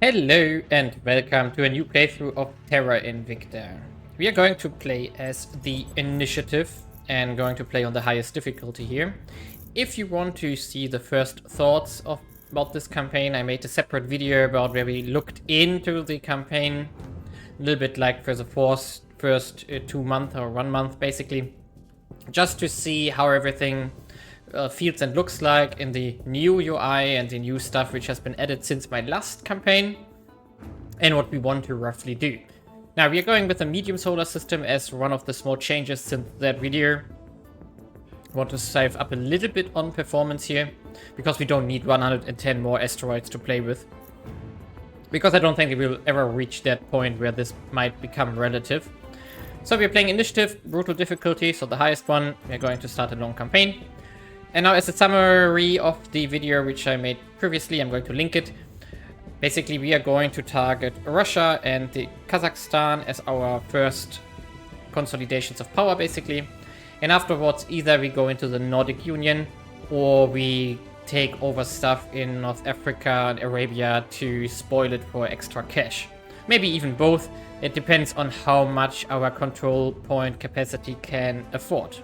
Hello and welcome to a new playthrough of Terra Invicta. We are going to play as the Initiative and going to play on the highest difficulty here. If you want to see the first thoughts about this campaign, I made a separate video about where we looked into the campaign, a little bit like for the first 2 months or 1 month basically, just to see how everything feels and looks like in the new UI and the new stuff which has been added since my last campaign, and what we want to roughly do. Now we are going with a medium solar system as one of the small changes since that video. I want to save up a little bit on performance here, because we don't need 110 more asteroids to play with. Because I don't think we will ever reach that point where this might become relative. So we're playing Initiative, brutal difficulty, so the highest one. We're going to start a long campaign. And now as a summary of the video which I made previously, I'm going to link it. Basically, we are going to target Russia and the Kazakhstan as our first consolidations of power, basically. And afterwards, either we go into the Nordic Union or we take over stuff in North Africa and Arabia to spoil it for extra cash. Maybe even both. It depends on how much our control point capacity can afford.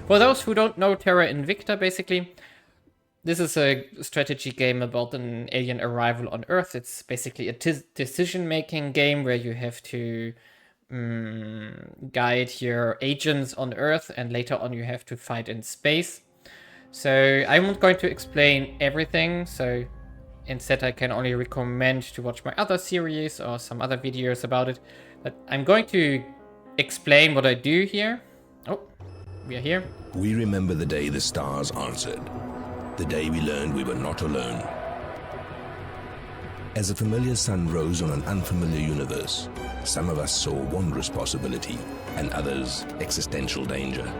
For those who don't know Terra Invicta, basically, this is a strategy game about an alien arrival on Earth. It's basically a decision-making game where you have to guide your agents on Earth, and later on you have to fight in space. So I'm not going to explain everything, so instead I can only recommend to watch my other series or some other videos about it. But I'm going to explain what I do here. Oh, we are here. We remember the day the stars answered, the day we learned we were not alone. As a familiar sun rose on an unfamiliar universe, some of us saw wondrous possibility and others existential danger.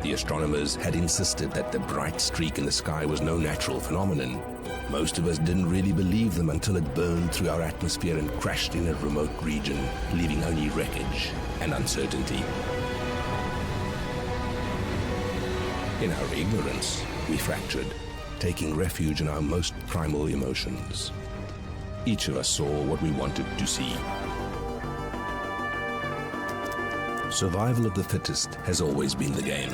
The astronomers had insisted that the bright streak in the sky was no natural phenomenon. Most of us didn't really believe them until it burned through our atmosphere and crashed in a remote region, leaving only wreckage and uncertainty. In our ignorance, we fractured, taking refuge in our most primal emotions. Each of us saw what we wanted to see. Survival of the fittest has always been the game.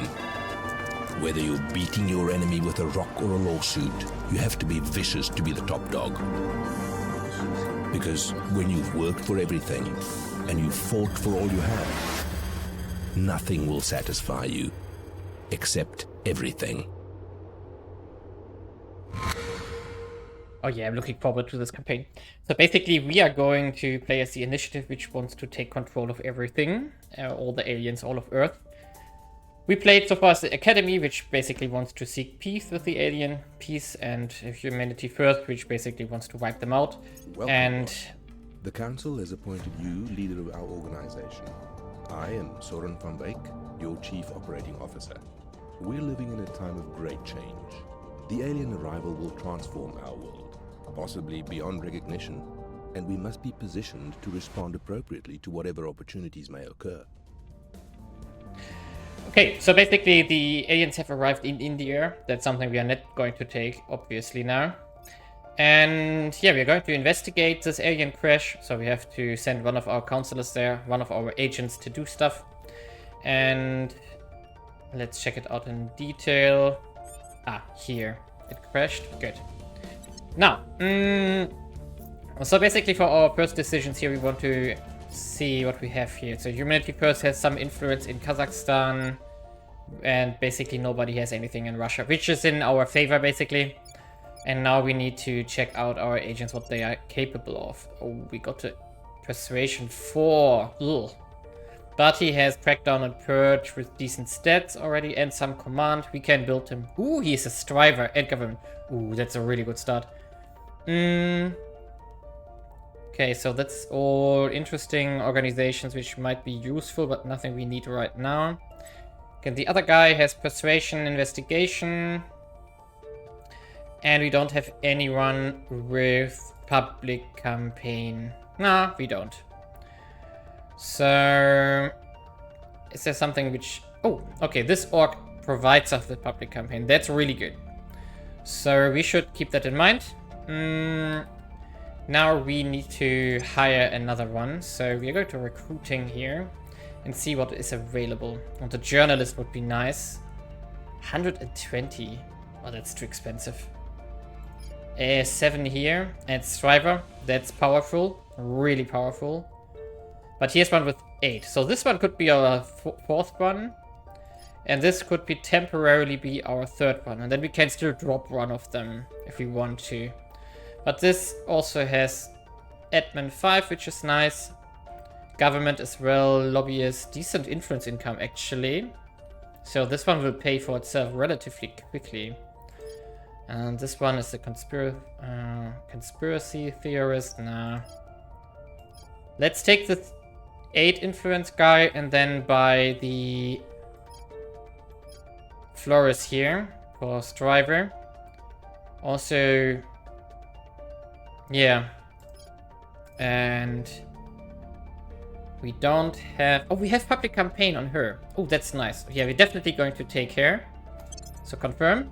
Whether you're beating your enemy with a rock or a lawsuit, you have to be vicious to be the top dog. Because when you've worked for everything and you've fought for all you have, nothing will satisfy you except everything. Oh yeah, I'm looking forward to this campaign. So basically we are going to play as the Initiative, which wants to take control of everything, all the aliens, all of Earth. We played so far as the Academy, which basically wants to seek peace with the alien, peace and humanity first, which basically wants to wipe them out. Welcome, and Lord. The Council has appointed you leader of our organization. I am Soren van Beek, your Chief Operating Officer. We're living in a time of great change. The alien arrival will transform our world, possibly beyond recognition, and we must be positioned to respond appropriately to whatever opportunities may occur. okay, so basically the aliens have arrived in India. That's something we are not going to take, obviously, now. And yeah, we're going to investigate this alien crash. So we have to send one of our counselors there, one of our agents, to do stuff. And let's check it out in detail. Ah, here. It crashed. Good. Now, so basically for our first decisions here, we want to see what we have here. So Humanity First has some influence in Kazakhstan, and basically nobody has anything in Russia, which is in our favor, basically. And now we need to check out our agents, what they are capable of. Oh, we got a Persuasion 4. Ugh. But he has Crackdown and Purge with decent stats already and some command. We can build him. Ooh, he's a Striver and Government. Ooh, that's a really good start. Okay, so that's all interesting organizations which might be useful, but nothing we need right now. Okay, the other guy has Persuasion, Investigation. And we don't have anyone with Public Campaign. Nah, we don't. So, is there something which... Oh, okay, this orc provides us with Public Campaign. That's really good. So we should keep that in mind. Now we need to hire another one. So we are going to recruiting here and see what is available. And the journalist would be nice. 120. Oh, that's too expensive. 7 here. And Striver. That's powerful. Really powerful. But here's one with 8. So this one could be our 4th one. And this could be temporarily be our 3rd one. And then we can still drop one of them if we want to. But this also has admin 5, which is nice. Government as well, lobbyist, decent influence income actually. So this one will pay for itself relatively quickly. And this one is a conspiracy theorist. Nah. Let's take the 8 influence guy and then buy the florist here for Striver. Also, yeah. And we don't have... Oh, we have public campaign on her. Oh, that's nice. Yeah, we're definitely going to take her. So confirm.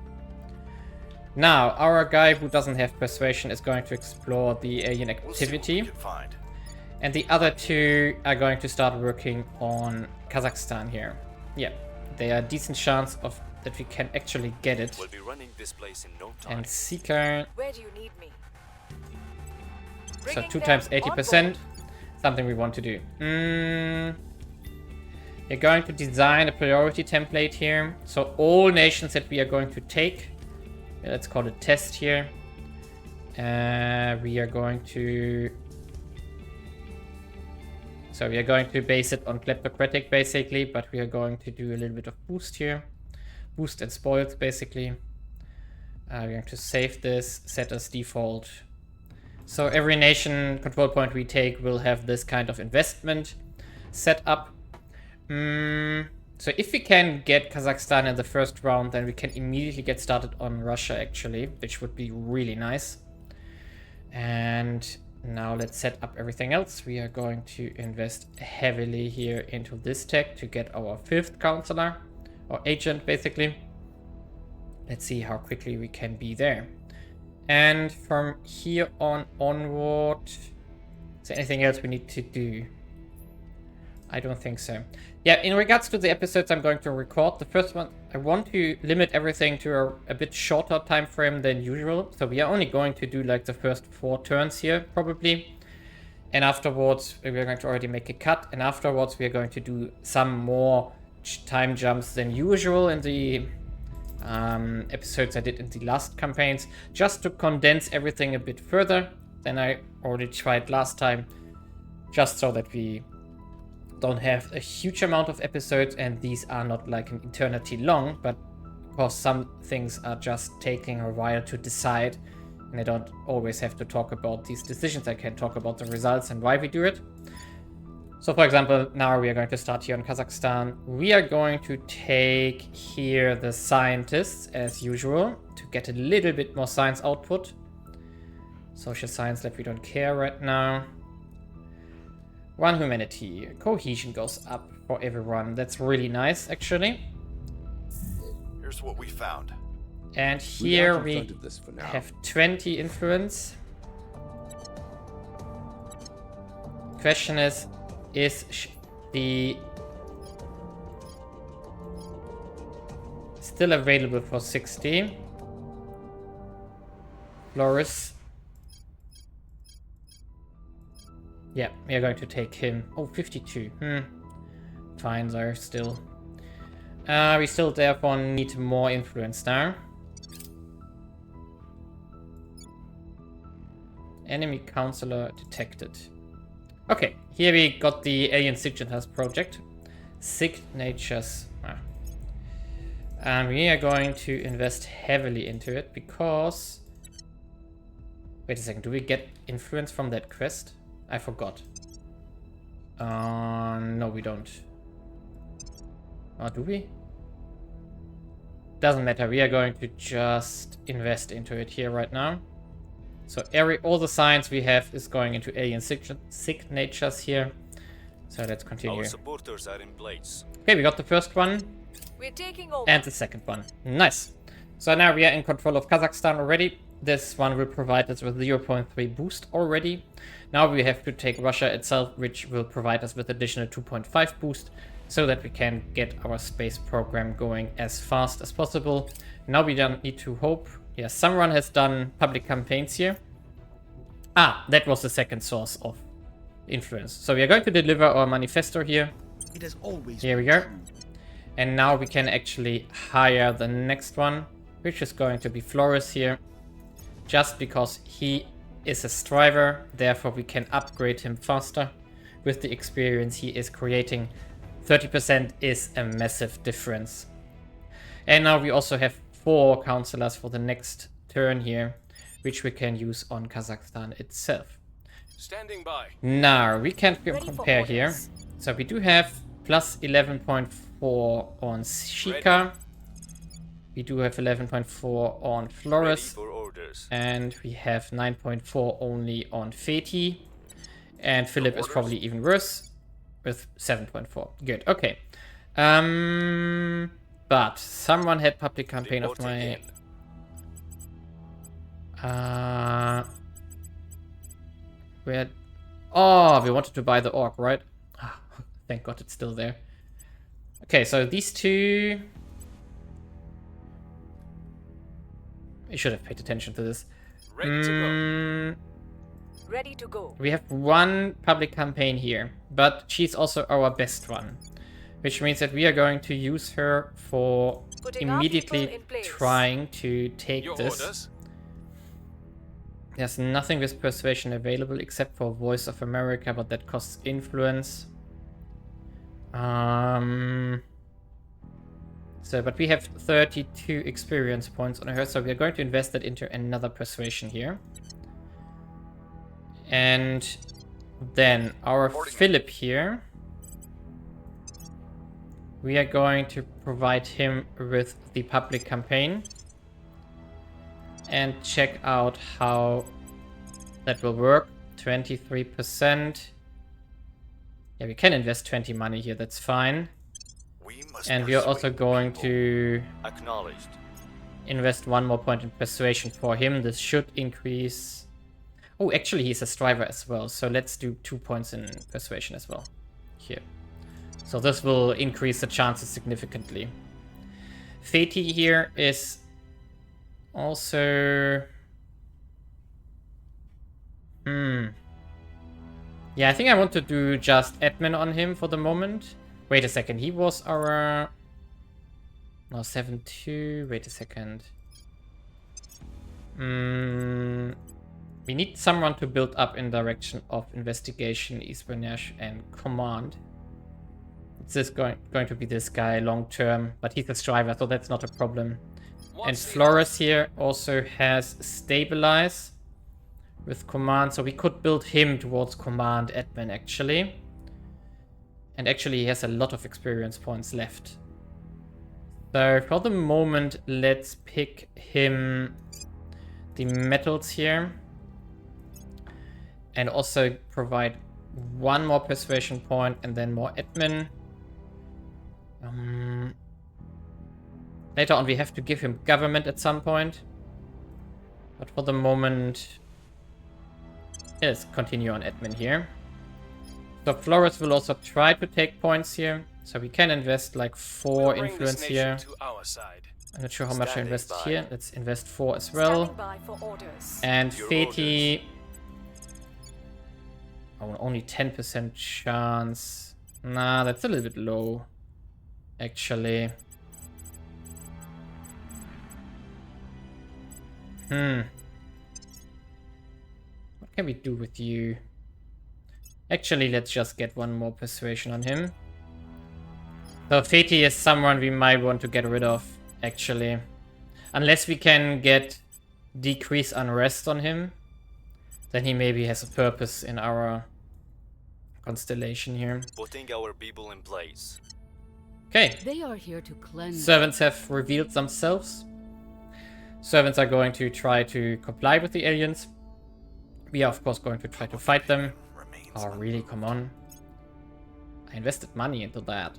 Now, our guy who doesn't have persuasion is going to explore the alien activity. And the other 2 are going to start working on Kazakhstan here. Yeah, they are a decent chance of that we can actually get it. We'll be running this place in no time. And Seeker. Where do you need me? So 2 times 80%. Something we want to do. We're going to design a priority template here. So all nations that we are going to take. Let's call it test here. We are going to... So we are going to base it on kleptocratic basically, but we are going to do a little bit of boost here. Boost and spoils basically. We're going to save this, set as default. So every nation control point we take will have this kind of investment set up. So if we can get Kazakhstan in the first round, then we can immediately get started on Russia actually, which would be really nice. And now let's set up everything else. We are going to invest heavily here into this tech to get our 5th counselor or agent basically. Let's see how quickly we can be there. And from here onward, is there anything else we need to do? I don't think so. Yeah, in regards to the episodes I'm going to record, the first one, I want to limit everything to a bit shorter time frame than usual. So we are only going to do like the first 4 turns here, probably. And afterwards, we are going to already make a cut. And afterwards, we are going to do some more time jumps than usual in the episodes I did in the last campaigns, just to condense everything a bit further than I already tried last time, just so that we don't have a huge amount of episodes and these are not like an eternity long, but of course some things are just taking a while to decide and I don't always have to talk about these decisions. I can talk about the results and why we do it. So for example, now we are going to start here in Kazakhstan. We are going to take here the scientists as usual to get a little bit more science output. Social science that we don't care right now. 1 humanity. Cohesion goes up for everyone. That's really nice actually. Here's what we found. And here we have 20 influence. Question is the still available for 60? Loris. Yeah, we are going to take him. Oh, 52. Fine though, still. We still therefore need more influence now. Enemy counselor detected. Okay, here we got the alien signatures project. Signatures. And we are going to invest heavily into it because... Wait a second, do we get influence from that quest? I forgot. No, we don't. Oh, do we? Doesn't matter, we are going to just invest into it here right now. So all the science we have is going into alien signatures here. So let's continue. Our supporters are in place. Okay, we got the first one. We're taking over. And the second one. Nice. So now we are in control of Kazakhstan already. This one will provide us with 0.3 boost already. Now we have to take Russia itself, which will provide us with additional 2.5 boost, so that we can get our space program going as fast as possible. Now we don't need to hope. Yeah, someone has done public campaigns here. Ah, that was the second source of influence. So we are going to deliver our manifesto here. It has always Here we been go. true. And now we can actually hire the next one, which is going to be Flores here. Just because he is a striver, therefore we can upgrade him faster with the experience he is creating. 30% is a massive difference. And now we also have 4 counselors for the next turn here, which we can use on Kazakhstan itself. Standing by. Now we can Ready for compare here. orders. So we do have plus 11.4 on Shika. We do have 11.4 on Ready Flores. for orders. And we have 9.4 only on Feti. And Philip is orders. probably even worse with 7.4. Good, okay. But someone had public campaign of Reporting my... in. Where... Oh, we wanted to buy the orc, right? Ah, thank God it's still there. Okay, so these two... We should have paid attention to this. Ready to go. Ready to go. We have one public campaign here, but she's also our best one. Which means that we are going to use her for Putting our people immediately in place. trying to take Your this. orders. There's nothing with persuasion available except for Voice of America, but that costs influence. So, but we have 32 experience points on her, so we are going to invest that into another persuasion here. And then our Philip here, we are going to provide him with the public campaign and check out how that will work. 23%. Yeah, we can invest 20 money here, that's fine. We must And we are also persuade the going people. to Acknowledged. invest 1 more point in persuasion for him. This should increase... Oh, actually he's a striver as well, so let's do 2 points in persuasion as well. Here. So this will increase the chances significantly. Feti here is also... Yeah, I think I want to do just admin on him for the moment. Wait a second, he was our... No, 7-2. Wait a second. We need someone to build up in direction of investigation, espionage, and command. It's this going to be this guy long term, but he's a striver, so that's not a problem. And Flores here also has stabilize with command, so we could build him towards command admin actually. And actually he has a lot of experience points left. So for the moment, let's pick him the metals here. And also provide 1 more persuasion point and then more admin. Later on we have to give him government at some point. But for the moment, let's continue on admin here. So Flores will also try to take points here. So we can invest like 4 We'll bring influence this here. nation to our side. I'm not sure how much I Standing invest by. here. Let's invest 4 as well. Standing by for orders. And Your Feti... Oh, only 10% chance. Nah, that's a little bit low. Actually. What can we do with you? Actually, let's just get 1 more persuasion on him. So Feti is someone we might want to get rid of, actually. Unless we can get decrease unrest on him. Then he maybe has a purpose in our constellation here. Putting our people in place. Okay. They are here to cleanse. Servants have revealed themselves. Servants are going to try to comply with the aliens. We are, of course, going to try to fight them. Remains Oh, really? Come on. I invested money into that.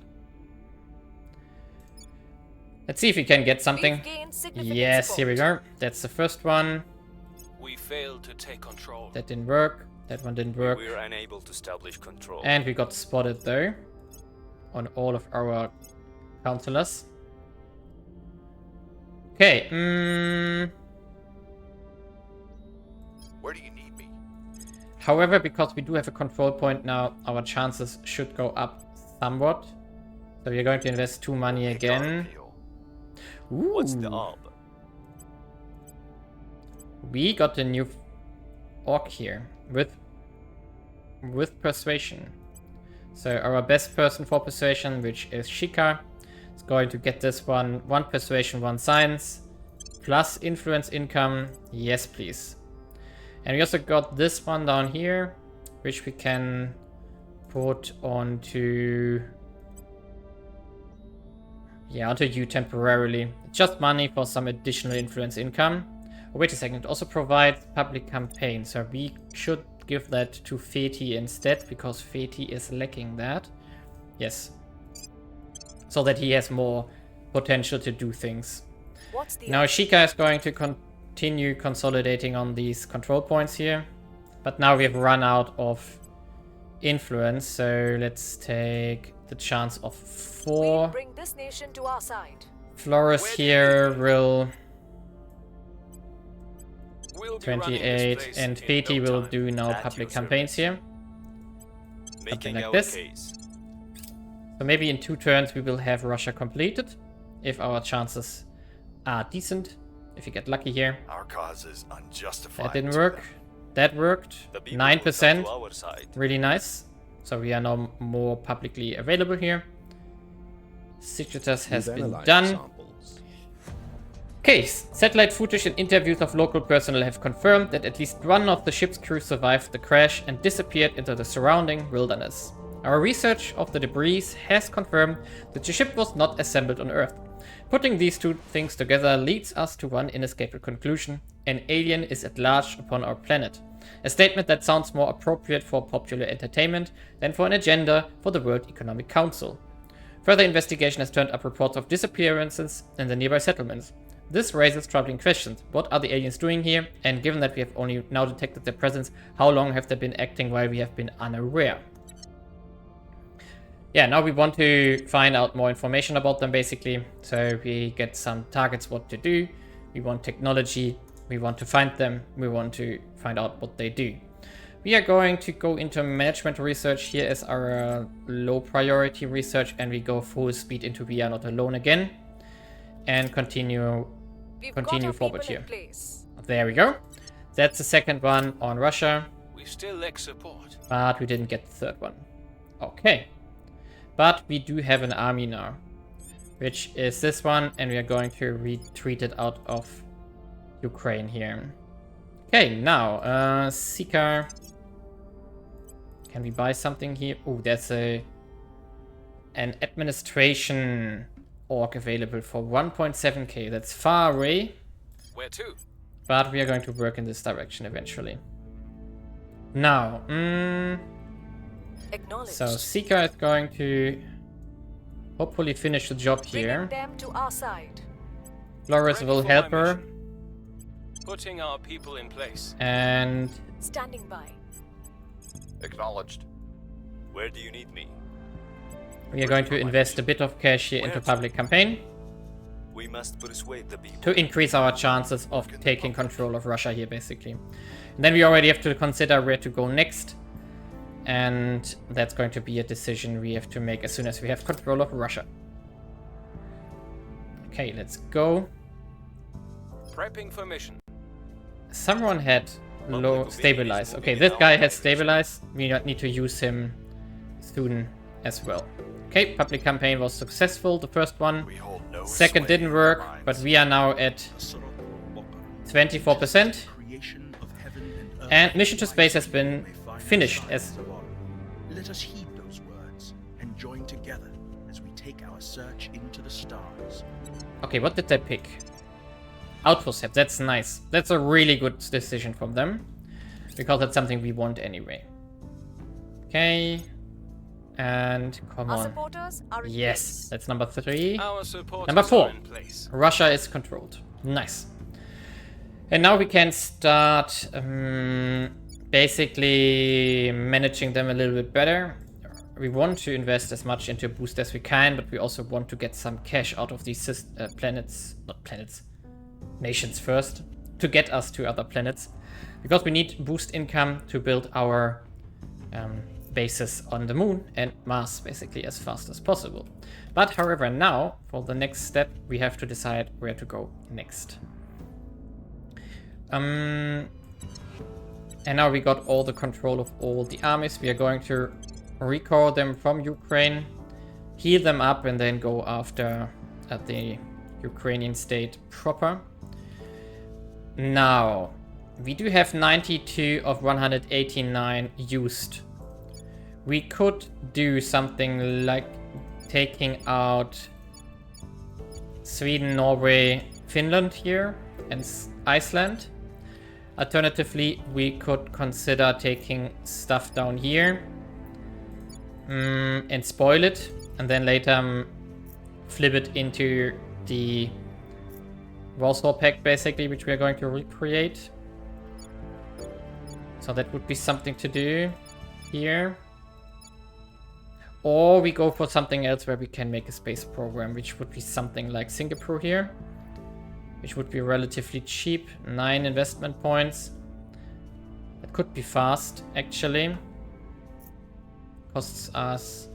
Let's see if we can get something. We've gained significant Yes, here we support. go. That's the first one. We failed to take control. That didn't work. That one didn't work. We were unable to establish control. And we got spotted though on all of our counselors. Okay. Where do you need me? However, because we do have a control point now, our chances should go up somewhat. So we are going to invest 2 money again. Ooh. What's the up? We got a new orc here with persuasion. So our best person for persuasion, which is Shika, is going to get this one. 1 persuasion, 1 science, plus influence income. Yes, please. And we also got this one down here, which we can put onto you temporarily. Just money for some additional influence income. Oh, wait a second, it also provides public campaign, so we should give that to Feti instead, because Feti is lacking that. Yes. So that he has more potential to do things. Now Shika is going to continue consolidating on these control points here. But now we have run out of influence, so let's take the chance of 4. Bring this nation to our side. Flores here will... We'll be 28, and Feti will do now public campaigns here. Something like this. So maybe in 2 turns we will have Russia completed, if our chances are decent. If you get lucky here. Our cause is unjustified. That didn't work. That worked. 9%. Really nice. So we are now more publicly available here. Citritas has been done. Case. Satellite footage and interviews of local personnel have confirmed that at least one of the ship's crew survived the crash and disappeared into the surrounding wilderness. Our research of the debris has confirmed that the ship was not assembled on Earth. Putting these 2 things together leads us to one inescapable conclusion. An alien is at large upon our planet. A statement that sounds more appropriate for popular entertainment than for an agenda for the World Economic Council. Further investigation has turned up reports of disappearances in the nearby settlements. This raises troubling questions. What are the aliens doing here? And given that we have only now detected their presence, how long have they been acting while we have been unaware? Yeah, now we want to find out more information about them, basically. So we get some targets what to do. We want technology. We want to find them. We want to find out what they do. We are going to go into management research. Here is our low priority research, and we go full speed into We Are Not Alone again. And continue forward here. There we go. That's the second one on Russia. We still lack support. But we didn't get the third one. Okay. But we do have an army now, which is this one, and we are going to retreat it out of Ukraine here. Okay, now, Sika. Can we buy something here? Oh, there's an administration orc available for 1.7k. That's far away. Where to? But we are going to work in this direction eventually. Now, so Sika is going to hopefully finish the job here. Them to our side. Flores will help her. Putting our people in place. And standing by. Acknowledged. Where do you need me? We are going to invest a bit of cash here into public campaign. We must persuade the people to increase our chances of taking control of Russia here, basically. And then we already have to consider where to go next. And that's going to be a decision we have to make as soon as we have control of Russia. Okay, let's go. Prepping for mission. Someone had low stabilize. Okay, this guy has stabilized. We need to use him soon as well. Okay, public campaign was successful, the first one. Second didn't work, but we are now at 24%. And mission to space has been finished as... Let us heed those words and join together as we take our search into the stars. Okay, what did they pick? Outpost, that's nice. That's a really good decision from them. Because that's something we want anyway. Okay. And come on. Yes, that's number 3. Number 4. Russia is controlled. Nice. And now we can start basically managing them a little bit better. We want to invest as much into boost as we can, but we also want to get some cash out of these nations first, to get us to other planets. Because we need boost income to build our bases on the moon and Mars basically as fast as possible. But however, now for the next step, we have to decide where to go next. And now we got all the control of all the armies. We are going to recall them from Ukraine, heal them up, and then go after the Ukrainian state proper. Now, we do have 92 of 189 used. We could do something like taking out Sweden, Norway, Finland here, and Iceland. Alternatively, we could consider taking stuff down here and spoil it, and then later flip it into the Warsaw Pact, basically, which we are going to recreate. So that would be something to do here. Or we go for something else where we can make a space program, which would be something like Singapore here, which would be relatively cheap, 9 investment points. That could be fast, actually. Costs us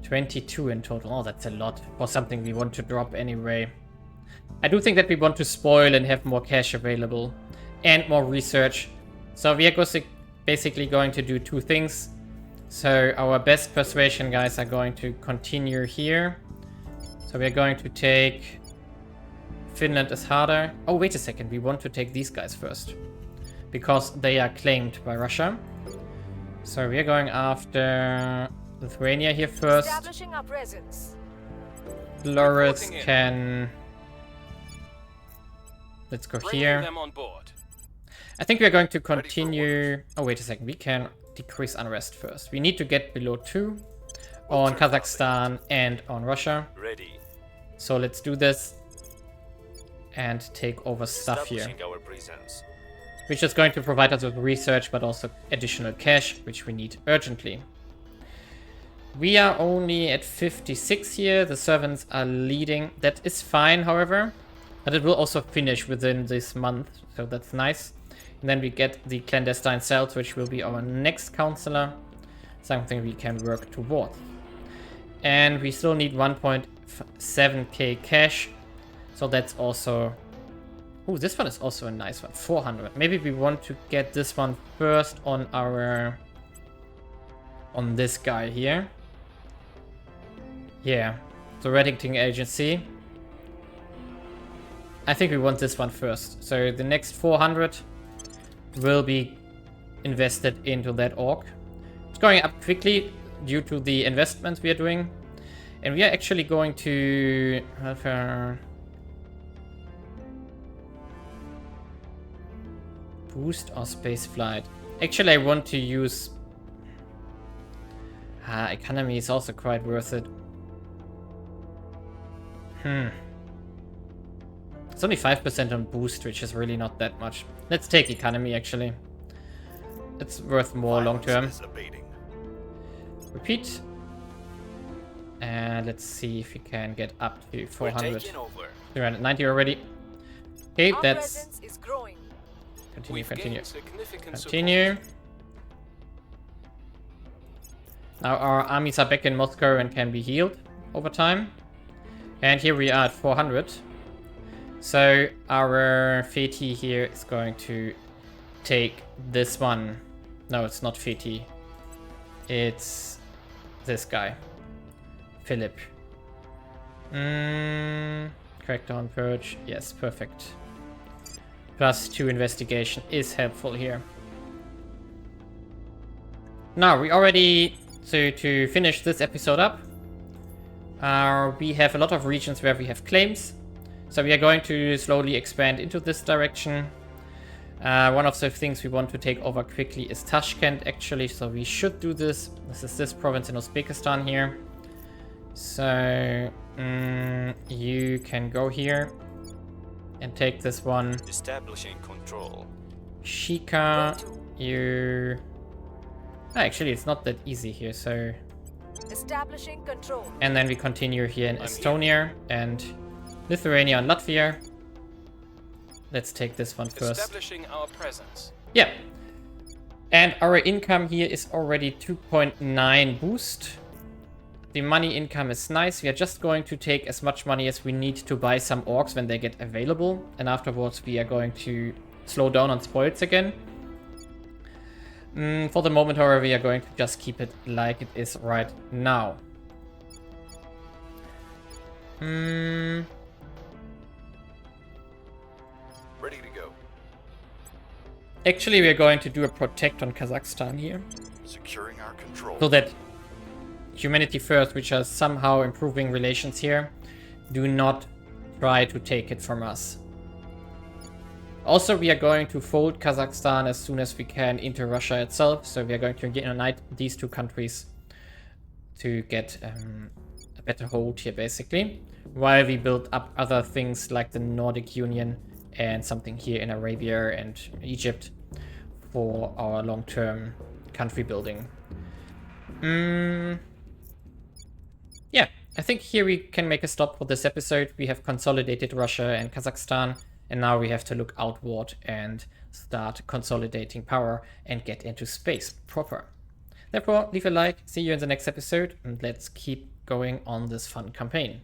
22 in total. Oh, that's a lot for something we want to drop anyway. I do think that we want to spoil and have more cash available and more research. So we are basically going to do 2 things. So our best persuasion guys are going to continue here. So we're going to take... Finland is harder. Oh, wait a second. We want to take these guys first, because they are claimed by Russia. So we're going after Lithuania here first. Establishing our presence. Loris can... Let's go here. Them on board. I think we're going to continue... Oh, wait a second. We can decrease unrest first. We need to get below 2 on Kazakhstan and on Russia. Ready. So let's do this and take over stuff here, Our presence. which is going to provide us with research, but also additional cash, which we need urgently. We are only at 56 here. The servants are leading. That is fine, however, but it will also finish within this month, so that's nice. And then we get the clandestine cells, which will be our next counselor, something we can work toward. And we still need 1.7k cash, so that's also... Oh, this one is also a nice one, 400. Maybe we want to get this one first on our... on this guy here. Yeah, the Reddington Agency. I think we want this one first. So the next 400 will be invested into that org. It's going up quickly due to the investments we are doing. And we are actually going to have boost or space flight. Actually, I want to use... economy is also quite worth it. It's only 5% on boost, which is really not that much. Let's take economy, actually. It's worth more long term. Repeat. And let's see if we can get up to 400. 390 already. Okay, Our that's... presence is growing. Continue. Now our armies are back in Moscow and can be healed over time. And here we are at 400. So our Feti here is going to take this one. No, it's not Feti. It's this guy. Philip. Crackdown purge. Yes, perfect. +2 investigation is helpful here. Now, we already... So to finish this episode up, we have a lot of regions where we have claims. So we are going to slowly expand into this direction. One of the things we want to take over quickly is Tashkent, actually. So we should do this. This is this province in Uzbekistan here. So you can go here. and take this one. Establishing control. Shika, Where to? you... Actually, it's not that easy here, so... Establishing control. And then we continue here in I'm Estonia and Lithuania and Latvia. Let's take this one first. Establishing our presence. Yeah. And our income here is already 2.9 boost. The money income is nice. We are just going to take as much money as we need to buy some orcs when they get available. And afterwards we are going to slow down on spoils again. For the moment, however, we are going to just keep it like it is right now. Ready to go. Actually, we are going to do a protect on Kazakhstan here. Securing our control. So that Humanity First, which are somehow improving relations here, do not try to take it from us. Also, we are going to fold Kazakhstan as soon as we can into Russia itself. So we are going to unite these two countries to get a better hold here, basically. While we build up other things like the Nordic Union and something here in Arabia and Egypt for our long-term country building. Yeah, I think here we can make a stop for this episode. We have consolidated Russia and Kazakhstan, and now we have to look outward and start consolidating power and get into space proper. Therefore, leave a like, see you in the next episode, and let's keep going on this fun campaign.